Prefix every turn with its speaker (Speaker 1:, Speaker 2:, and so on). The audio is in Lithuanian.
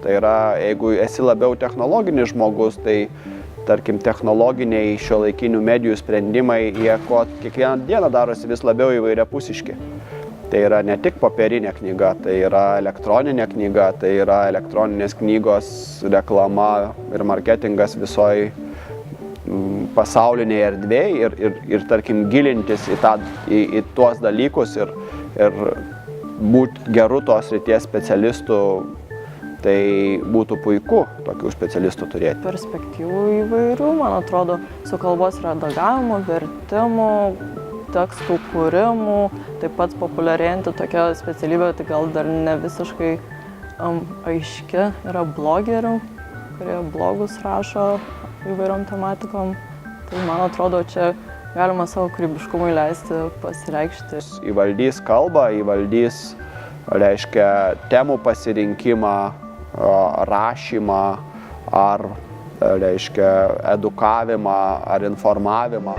Speaker 1: Tai yra, jeigu esi labiau technologinis žmogus, tai tarkim technologiniai šiuolaikinių medijų sprendimai, jie kiekvieną dieną darosi vis labiau įvairiapusiški. Tai yra ne tik popierinė knyga, tai yra elektroninė knyga, tai yra elektroninės knygos reklama ir marketingas visoje pasaulinėje erdvėje ir tarkim gilintis į tuos dalykus ir būti geru tos srities specialistu, tai būtų puiku tokių specialistų turėti.
Speaker 2: Perspektyvų įvairių, man atrodo, su kalbos redagavimu, vertimu, tekstų kūrimu, taip pat populiarėjanti tokia specialybė, tai gal dar ne visiškai aiški, yra blogerių, kurie blogus rašo įvairiom tematikom. Tai man atrodo, čia galima savo kūrybiškumui leisti pasireikšti.
Speaker 1: Įvaldys kalbą, įvaldys, reiškia, temų pasirinkimą, rašymą ar, reiškia, edukavimą ar informavimą.